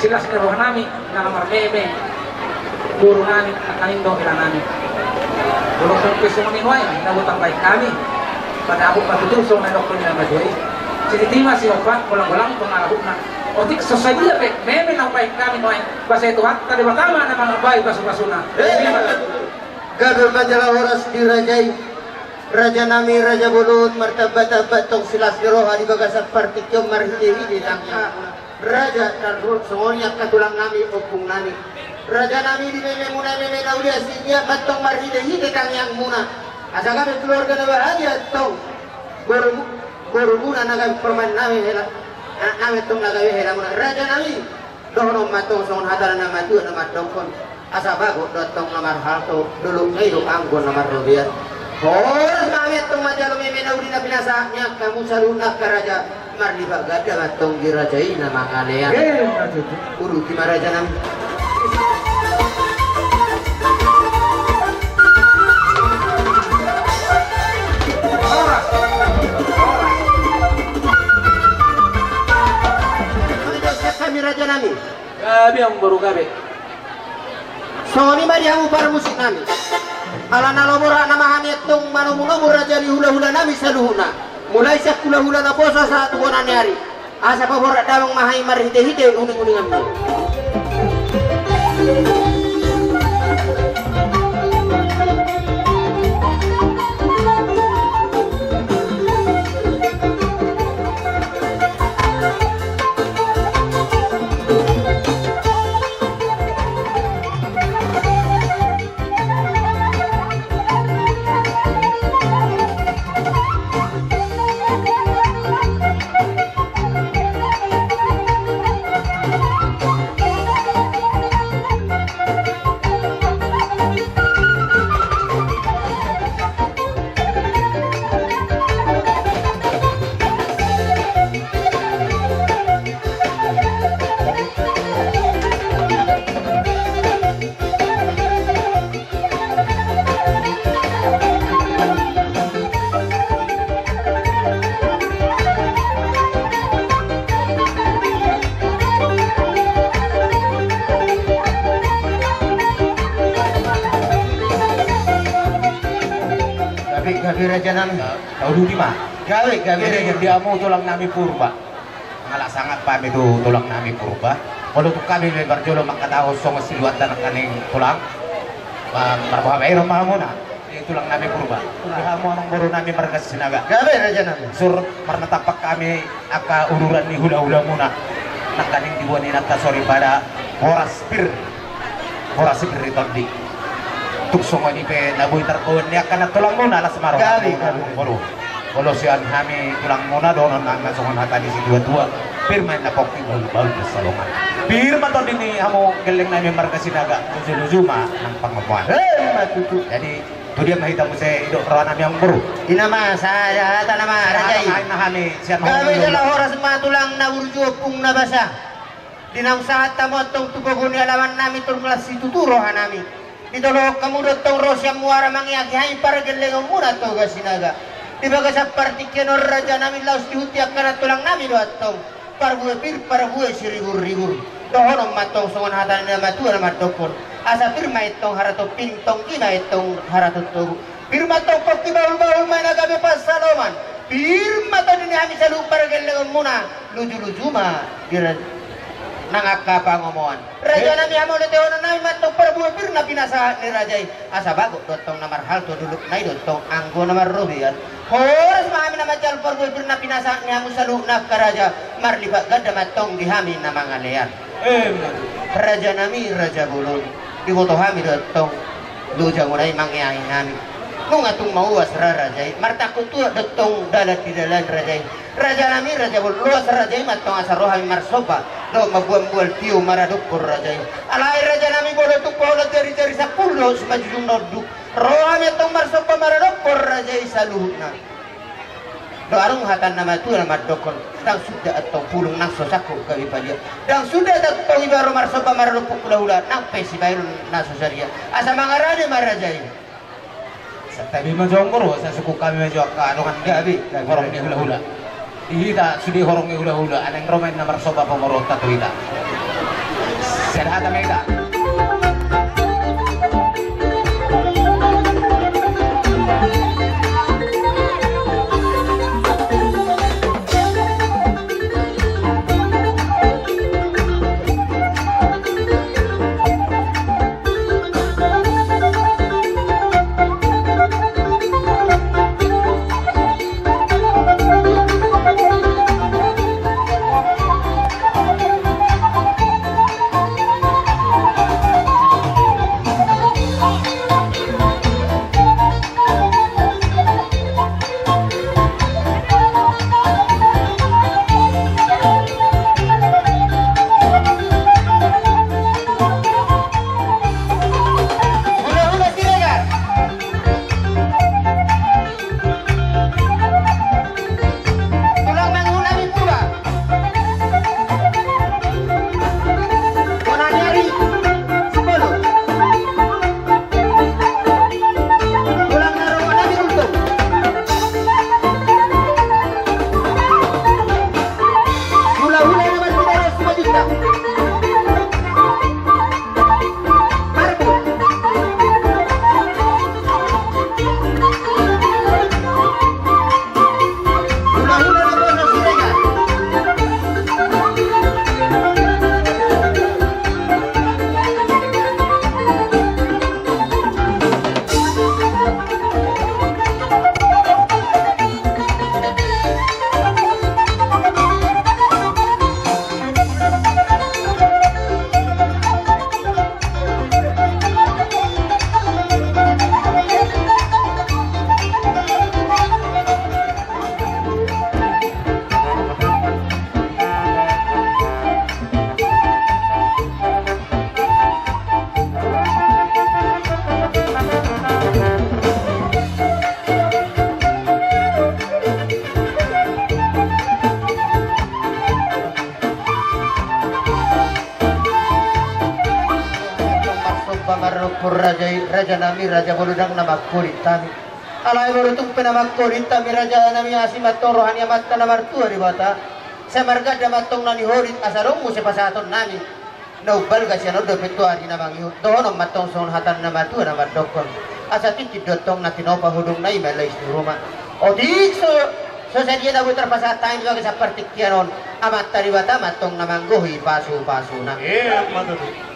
sila siniruhan namin na marmeme guru namin at kanindo ilan namin bulong kong piso ng minuay nabutang baik kami pada abot matutulsong na doktor nila maduay sinitima si Opa walang-walang pangarabot na otik sasadya pe meme ng baik kami noy basa ito at kalibatama na mga bayi baso-basuna gagal majalah oras dirajai Raja nami Raja Bulut martabat-tabat tong silas niroha di bagasan partikyong marhidi-hidi tangka Raja tarhul songonya katulang nami opung nami Raja nami di meme muna meme naulia sinya matong marhidi-hidi kang yang muna asa kami keluarga na bahagia tong guru muna naga perman nami hela nami tong naga hela muna Raja nami dono matong songon hatara nama tu nama dongkon asa bago dotong nomor halto dulu ngaido anggon nomor robian Horas mamit tong majalo memenaw din na pinasaknya kamu saluna ka raja marliba gada matong girajay na mga leyan uru ki maraja nam kami raja nami gabi ang baru gabi Sony mariamu para musik nami ala nalomora nama hanya tong manu-manu raja di hula-hula nami saluhuna mulai sak hula-hula na posa sa tubunan hari asa pabora dawang mahay marhite-hite uning-uning amni gawe raja nami tahu di mah gawe yang dia mau tulang nami purba ngalah sangat pami tu tulang nami purba kalau tu kami lebar jolo maka tahu song siluat dan kaning tulang marbaha bayro mahamuna tulang nami purba kamu anong baru nami margas sinaga gawe raja nami sur marna tapak kami aka ururan ni hula-hula muna nakaning dibuani nata sorry pada horas pir itu di tuksong ni pe naboy tarkon niya kana tulang muna alas maro kalau sian kami tulang muna doon ang nasongon hata di si dua pirman na pokti baul sa salongan pirman to din ni hamo galing namin marka sinaga luzuma ng pangabuan matutu jadi tu dia mahita mo sa ido rawan namin ang buru inama saya hata nama rajay na kami sian kami dala oras matulang na urjo pung nabasa dinang saat tamo tong tubugon ni alaman namin tong kelas situturo hanami dito lo kamu dotong rosya muara mangyagi hay para geleng muna to gasinaga di baga sa partikyan raja namin laos dihuti akan tulang namin dotong para buwe si rigur dohon matong songon hatan na matua na matokon asa pirma itong harato pintong kina itong harato to pirma tong pokti baul may nagabi pas saloman pirma to din kami sa para geleng muna luju ma nangakapangomoan raja nami amo le teono nami matong perbuah pirna pinasa ni rajai asa bago dotong namar halto duluk nai dotong anggo namar robian horas mahami nama jal perbuah pirna pinasa ni amu salu nak raja marliba gada matong dihami nama ngalean raja nami raja bulun diboto hami dotong luja ngurai mangyai nami nung atung mauas rajai martakut tu dotong dalat di dalan rajai raja nami raja bulun luas rajai matong asaro hami marsoba do mabuang-bual tiu maradukur rajai alai raja nami bodo tu pola jari-jari sapulo semajung noduk rohame tong marsopa maradukur rajai saluhna do arung hatan nama tu nama dokon dang sudah atau pulung nang sosaku gawi padia dang sudah atau ibaru marsopa maradukuk hula-hula nang pesi bayrun na sosaria asa mangarade marajai tapi majongkoro sa suku kami majok ka anungan gabi gorong ni hula-hula ihita sudi horong hula-hula aneng romen na marsoba pamorota tuita Sehat Mega. Raja nami Raja Boludang nama kuritami alai borutung penamak kuritami Raja nami asimat torohani amat tanamar tua di bata semarga damatong nani horit asarungu sepasaton nami naubal gasiano do petuari namang iut dohono matong son hatan nama tua nama dokon asa titi dotong natinopa hudung nai melais di rumah odik so sadia dabu terpasatain juga seperti kianon amat tari bata matong namang gohi pasu na Matutu.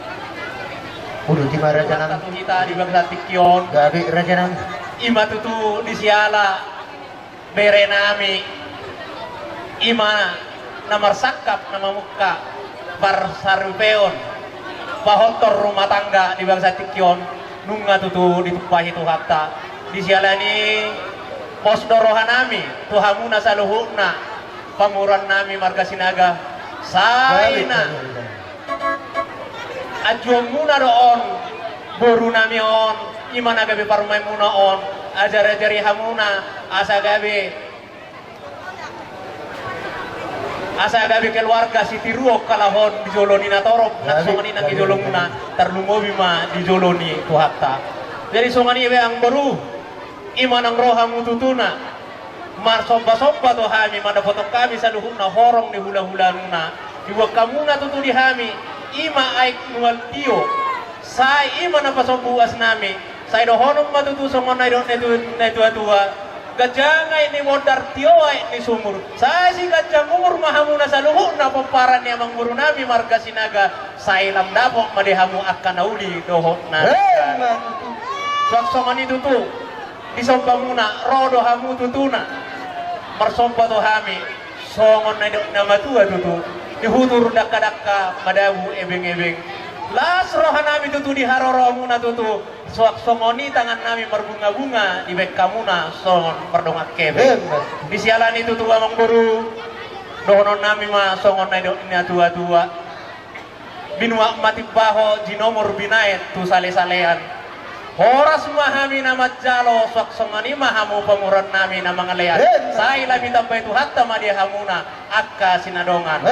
Udah di mana Raja Satu kita di bangsa Tikyon. Gabi Raja Nang. Ima tutu di siala bere nami. Ima namar sakap nama muka par sarpeon. Pahotor rumah tangga di bangsa Tikyon. Nunga tutu ditupahi tu hatta. Di siala ni pos dorohan nami. Tuhamuna saluhuna. Pamuran nami marga sinaga. Saina. Ajuang muna doon, buru nami on, imana gabi parumay muna on, ajar-ajari hamuna, asa gabi keluarga si tiruok kalahon di joloni na torop, naksongan ina kijolong muna, terlumobi ma di joloni tuhatta. Jadi songan iwe ang baru, imanang rohamu tutuna, mar somba-somba to hami, mana foto kami sa luhuk na horong ni hula-hula nuna, iwag kamuna tutu di hami, ima ay nual tiyo sa ima na pasombuas nami sa idohonong matutusong mo na idon gajangay ni modar tiyo ay ni sumur sa si gajangumur mahamuna sa luho na pamparan niya mang muro nami marga sinaga sa ilam dapok madihamu akan nauli dohot na soksongan itu tu disomba muna rodo hamu tutuna marsomba to hami songon na matua tutu dihutur dakka-dakka madawu ebeng-ebeng las rohan nami tutu di haroro muna tutu suak songoni tangan nami berbunga-bunga di bek kamuna songon perdongak kebe di sialan itu tutu amang buru dohonon nami ma songon na tua-tua binua mati baho jinomor binaet tu sale-salean horas mahami nama jalo suak songoni mahamu pemuran nami nama ngalean saya labi tambah itu hatta madia hamuna akka sinadongan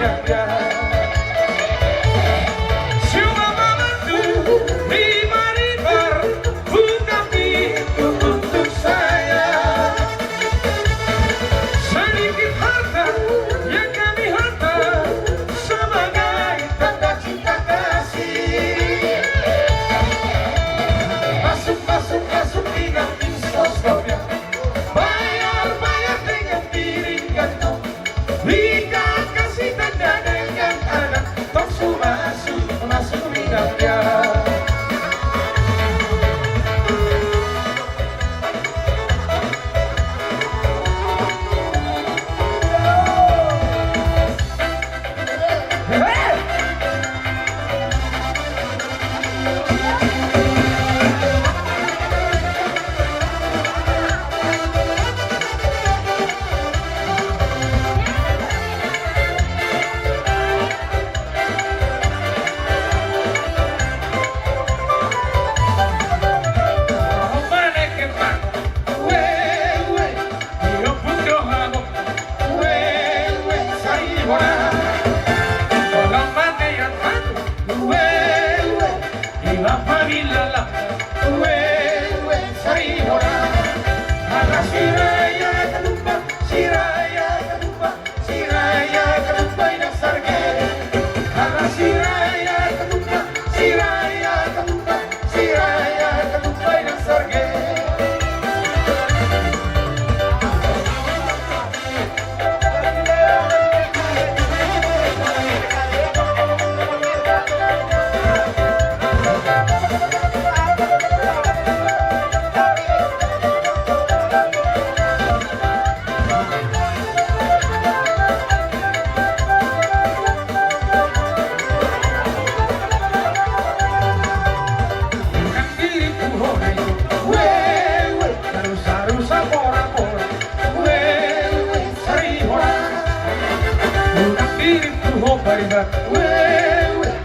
minangnya. Cuma membantu ribar-ribar buka pintu untuk saya. Sedikit harta yang kami hantar sebagai tanda cinta kasih. Masuk, masuk, masuk tinggal instastoria. Bayar dengan piring gantung. Jika kasih tanda dengan anak, toksu masuk, masuk minangnya.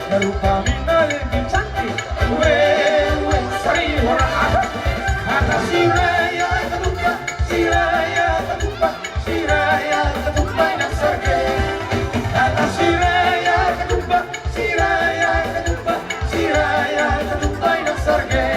Baru kami lebih cantik. Sari orang ada si raya ketupa, si raya ketupa, si raya ketupa yang serge. Ada si raya ketupa, si raya ketupa, si raya ketupa yang serge.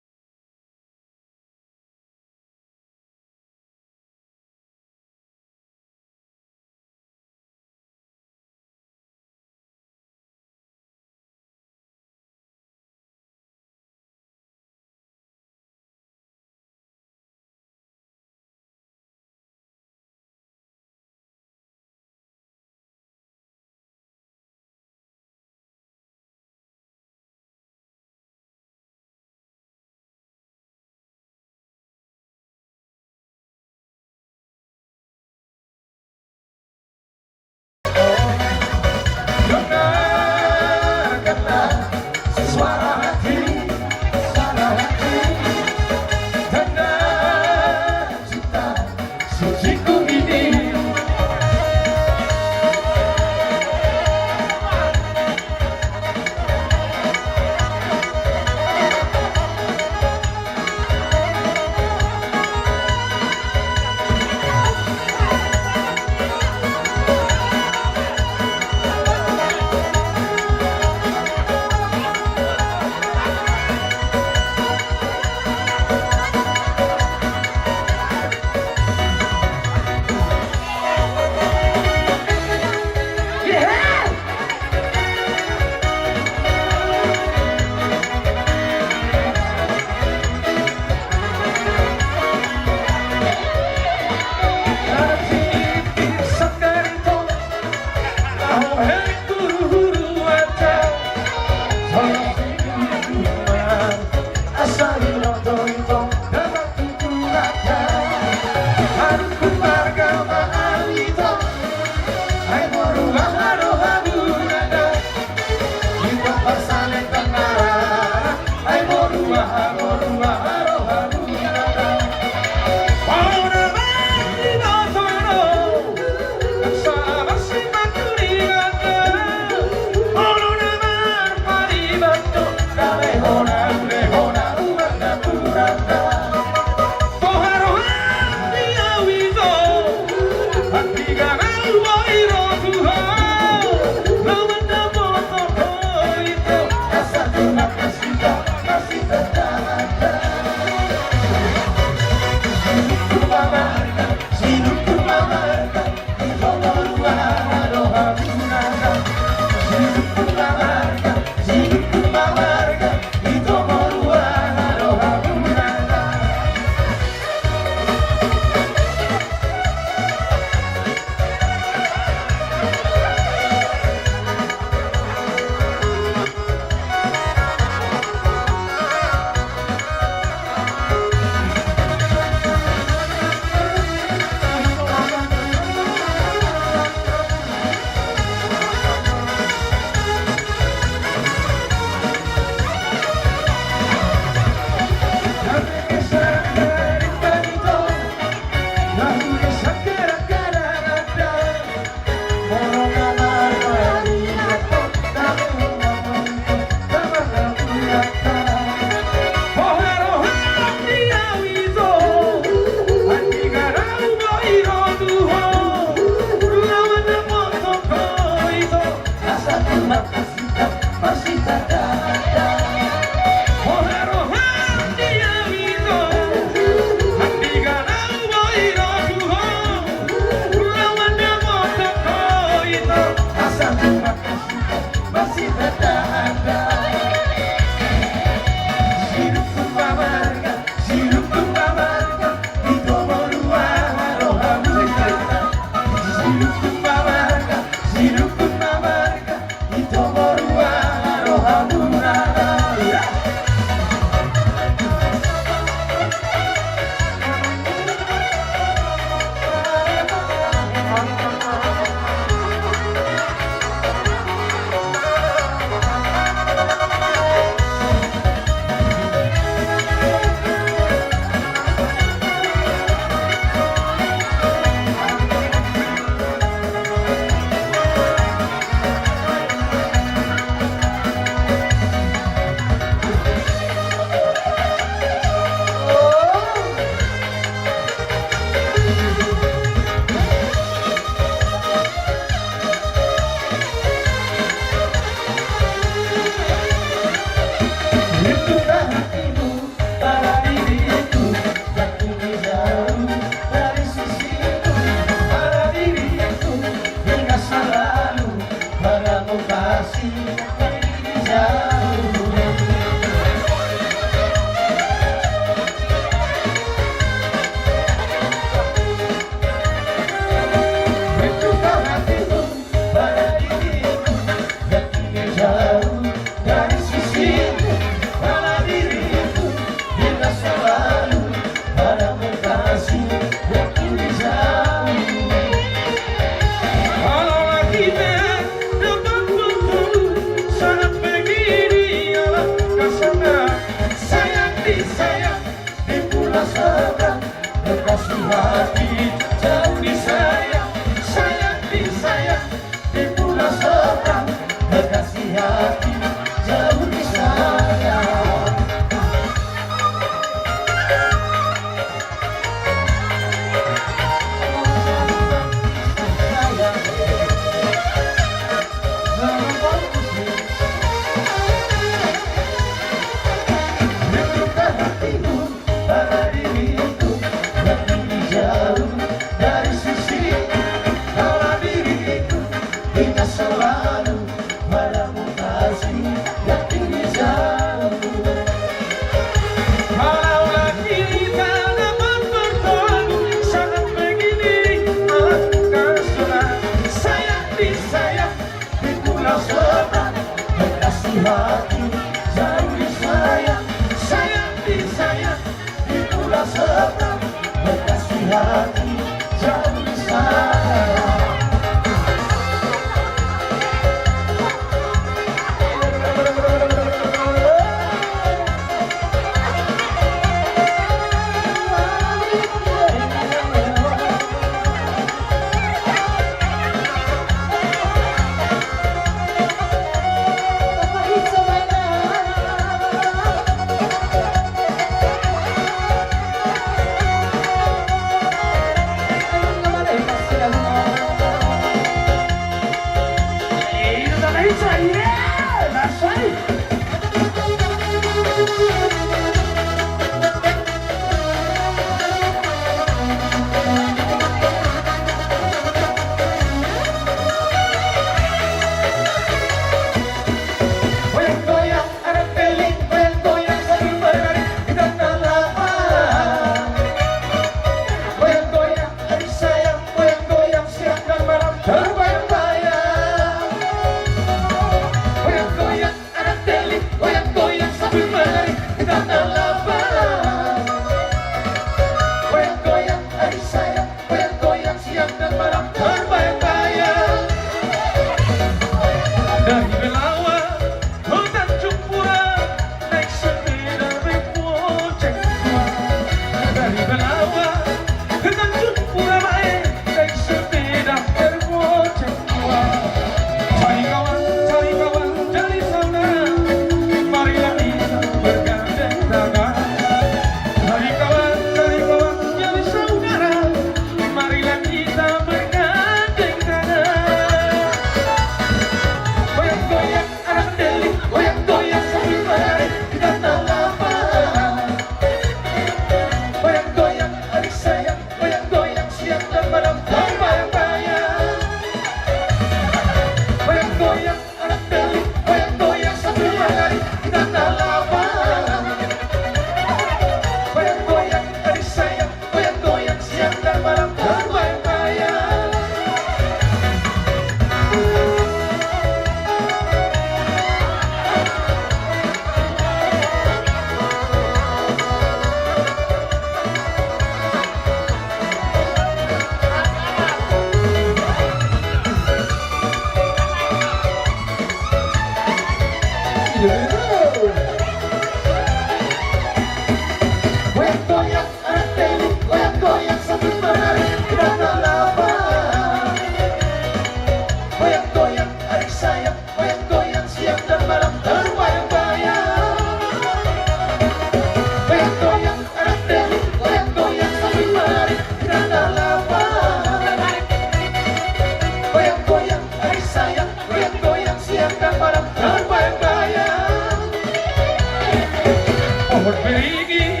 merigi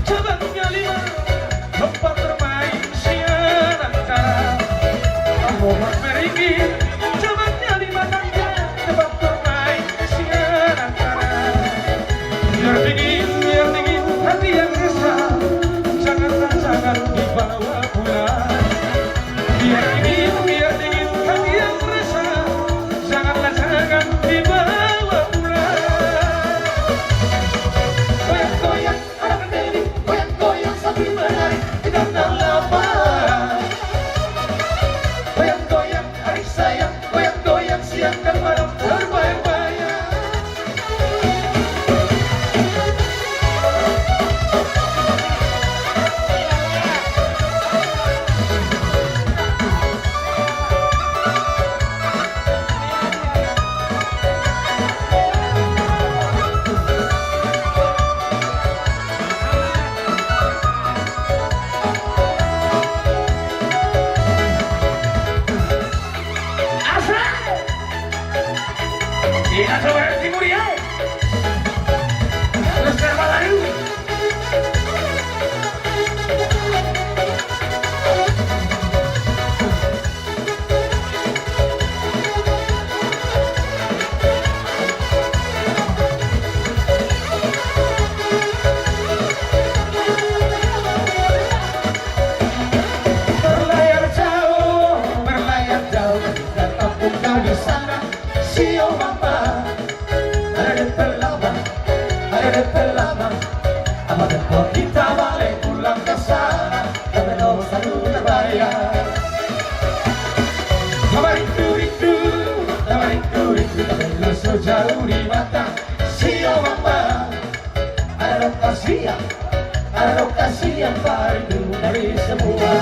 cabangnya 5 tempat bermain siaran kara. Muhammad merigi cabangnya 5 tangga tempat bermain siaran kara. Biar dingin hati yang resah, jangan dibawa pulang. Biar dingin hati yang resah, jangan dibawa pulang. Goyang-goyang anak Dewi, goyang-goyang sambil menari di danau lapar. Goyang-goyang adik sayang, goyang-goyang siang dan malam terbayang-bayang. Iya, coba timur ya. Terus terbang lagi. Berlayar jauh, dan kampung kau di sana. Sio mama, ada di pelama, apakah kau kita balik pulang ke sana, tapi no selalu terbayang. Rindu, tapi lo sejauh di mata. Sio mama, ada lokasi yang paling dulu dari semua.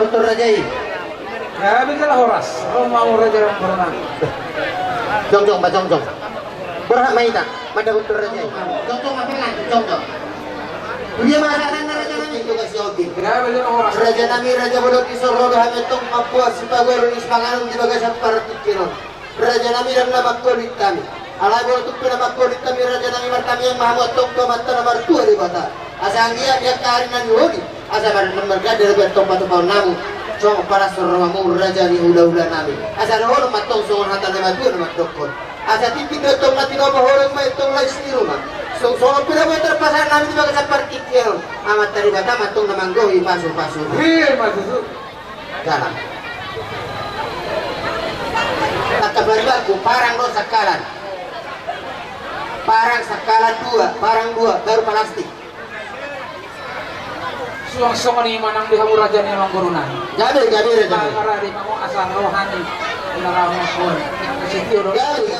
betul rajai. Ya bisalah horas. Oh mau raja yang berenang. Jong ba jong. Berhak maita, mada betul rajai. Jong mapelan, jong. Dia marahan na raja nami juga si Ogi. Ya bisalah horas. Raja nami raja bodot isoro hametong mapuas sipagero ispanganong di bagas at paratit kiron. Raja nami dan labak kulit kami. Alay boleh tuh pernah makulit kami raja nang imar kami yang mahamut tong mata nomor 2 di kota. Asa dia karin nang yodi. Asa pada nomor gada lebih tong patu bau namu. Cong para soromamu raja ni hula-hula nami. Asa rohor matong songon hata nomor 2 nomor dokon. Asa tipi tong mati no bahorong mai tong lai di rumah. Songon pira boleh terpasar nami di bagas parkit kiron. Amat tari bata matong namanggohi pasu-pasu. Hei, maksud Jalan. Tak kabar-barku parang lo sakalan. Parang sakalan 2, parang 2 baru plastik. suang-suang ni manang di kamu raja ni mang gurunan. Jadi. Para di kamu asal rohani ilarawang pun. Kasi tiyo Jadi.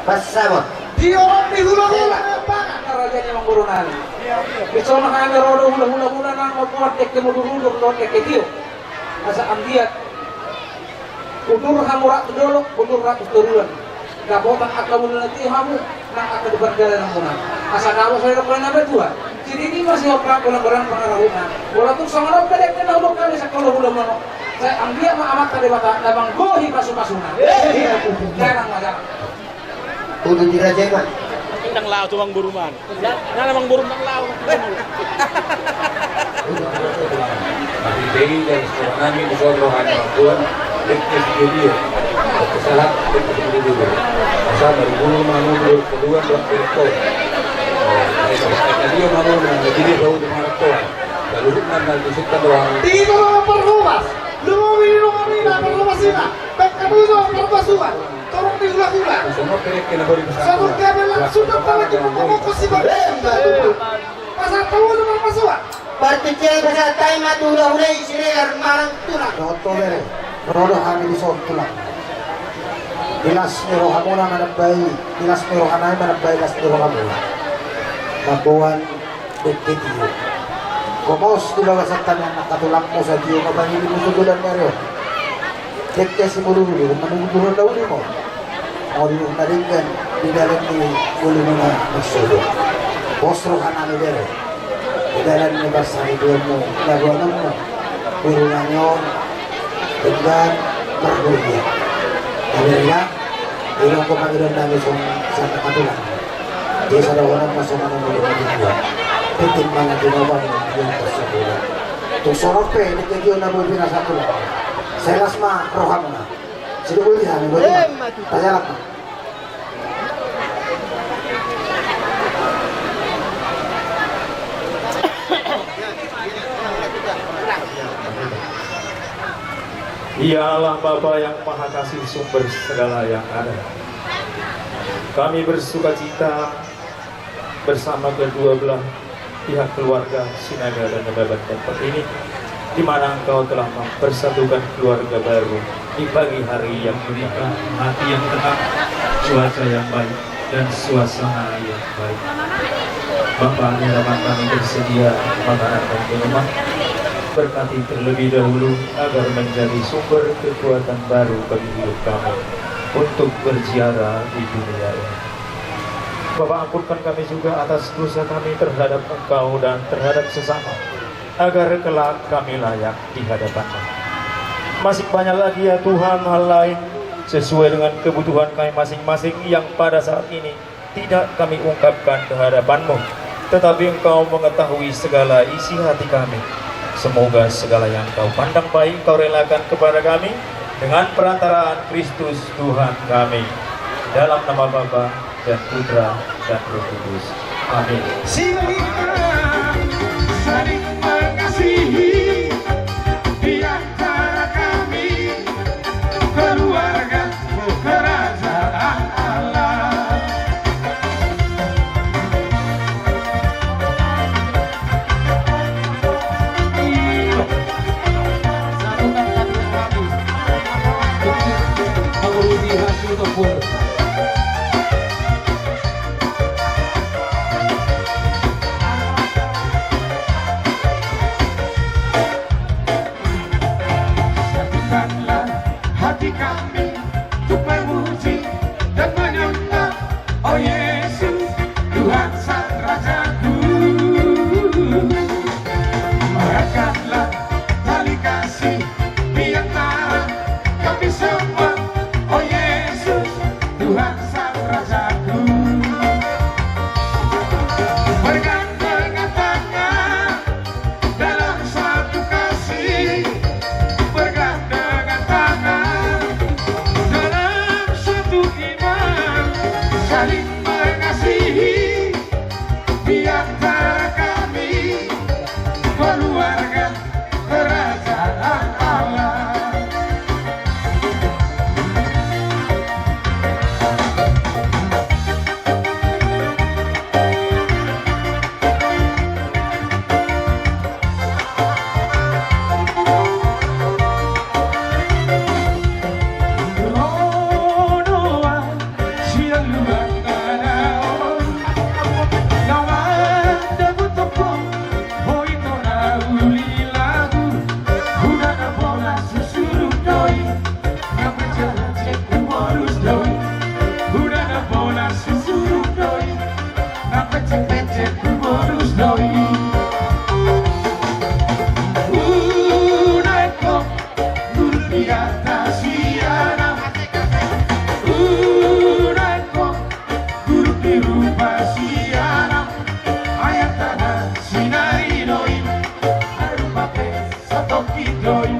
Pasamo. di orang di hula-hula apa? Raja ni mang gurunan. Bisa na kami rodo hula-hula nang mabuat tek kemuduruduk do tek tiyo. Asa amdiat udur hamurak dolok udur rak turuan. Gabotan akamu nanti hamu nak akan berjalan ng muna. Asa daw sa ko na betua. Jadi ini masih opera orang pengaruhna. Walaupun sangat kadek na hulog kami sa kulo-hulo mo. Saya ambil amat tadi bata labang gohi pasu-pasuna. Jarang masalah. Udah dirajakan. Nang lao tuwang buruman. Na namang burum nang lao. Matibay dan sekolah namin di soal rohani Tuhan Lektes Julia Kesalat Lektes Julia Asal berbulu manulu kedua dua berikut Tadi yang malu menjadi bau di mana Tuhan Lalu nan disukkan doang Dito mga perlumas. Lumawin kami na perlumasina. Pagkabuno ang perpasuan. Torong di hula-hula. Semua kerek kena beri besar Sa kami langsung na talaga mo si Bagay. Pasal tawo sa perpasuan. Participate sa tayo matula-hula isiregar marang tulak. Noto bere, rodo kami di son tulang. Dilas miro hamuna manabay, dilas miro hanay manabay, dilas miro hamuna. Mabuhan dikitiyo. Komos di bawah setan yang nakatulak mo sa tiyo, mabangili mo sugulan meron. Dikte si mululu, manunguduran daw ni mo. Ako din naringgan, didalan ni uli mo na magsulo. Bosro ka namin bere. Dalam ni bahasa hidupmu, laguan mo, urungannya, dengan berbulia. Alhamdulillah, ilang ko Panginoon namin sa katulad. Di sa lawanan masuk ang mga mga pitin mga ginawa ng yung kasabulan. Itong sorok pe, nagkagyo na mo sa tulad. Sa ilas ma, roha mo na. Sino ko hindi namin, buti na. Tasalak na. Ialah Bapa yang Maha Kasih sumber segala yang ada. Kami bersuka cita bersama kedua belah pihak keluarga Sinaga dan Nebaban tempat ini, di mana Engkau telah mempersatukan keluarga baru di pagi hari yang menikah, hati yang tenang, cuaca yang baik, dan suasana yang baik. Bapa, di hadapan kami tersedia makanan dan minuman. Berkati terlebih dahulu agar menjadi sumber kekuatan baru bagi hidup kami untuk berziarah di dunia ini. Bapak, ampunkan kami juga atas dosa kami terhadap Engkau dan terhadap sesama, agar kelak kami layak di hadapan-Mu. Masih banyak lagi ya Tuhan hal lain sesuai dengan kebutuhan kami masing-masing yang pada saat ini tidak kami ungkapkan ke hadapan-Mu, tetapi Engkau mengetahui segala isi hati kami. Semoga segala yang Kau pandang baik Kau relakan kepada kami dengan perantaraan Kristus Tuhan kami. Dalam nama Bapa dan Putra dan Roh Kudus. Amin. Saling mengasihi di antara kami, keluarga kerajaan Allah. Satukanlah hati kami untuk memuji dan menyembah, oh Yesus, Tuhan Sang Rajaku. Eratkanlah tali kasih di antara kami semua, oh Yesus, cek bonus doi Uneko Guru di atas siana Uneko Guru di rumah siana Ayat tanah sinari doi Aru pakai satoki doi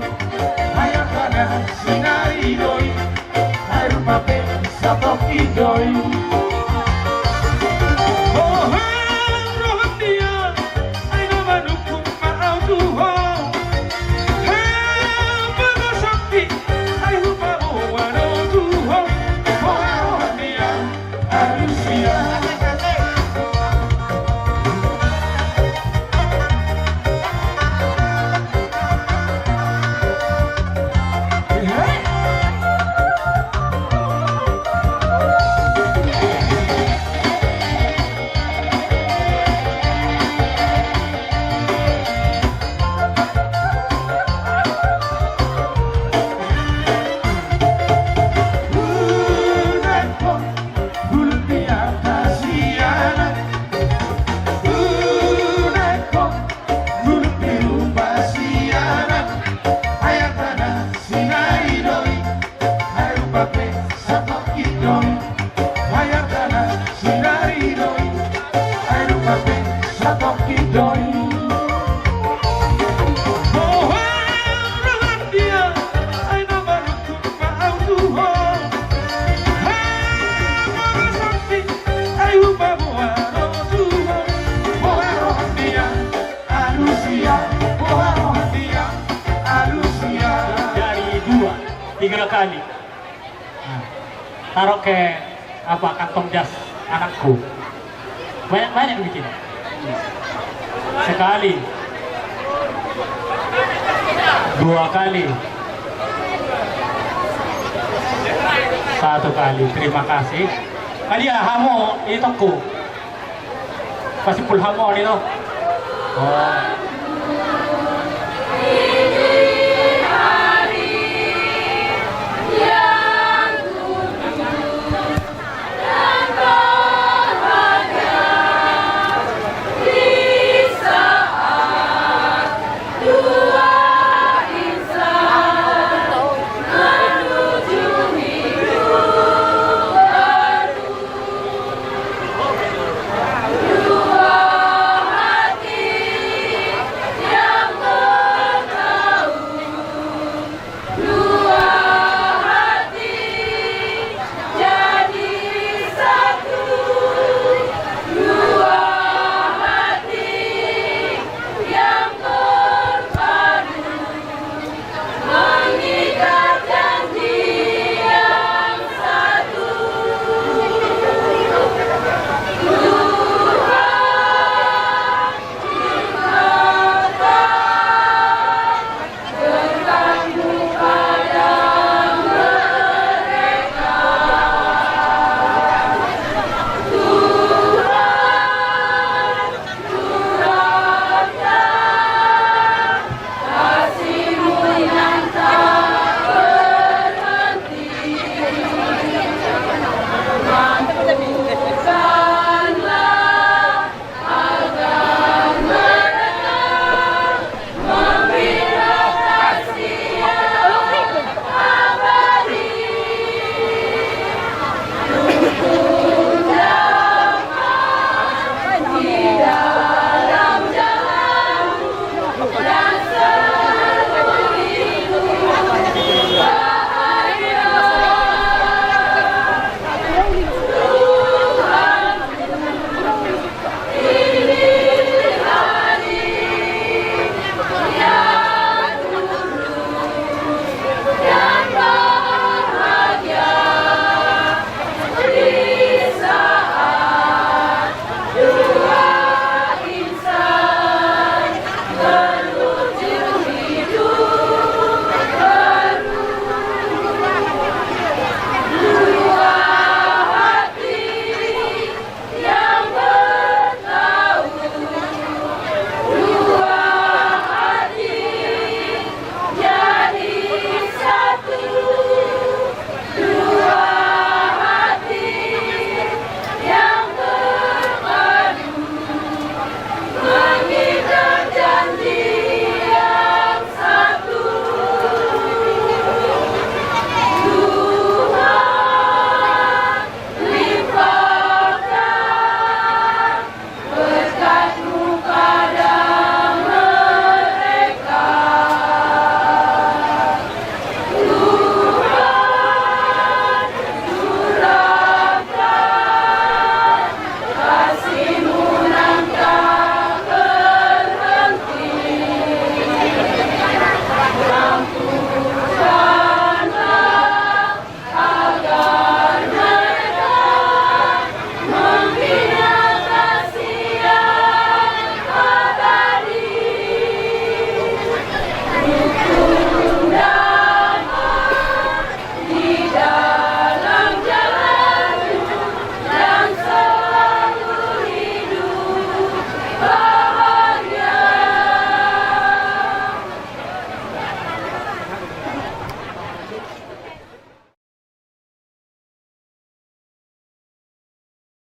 Ayat tanah sinari doi Aru pakai satoki doi Tiga kali taruh ke apa kantong jas anakku banyak bikin sekali 2 kali 1 kali terima kasih kali ya hamo itu ku pasti pul hamo itu oh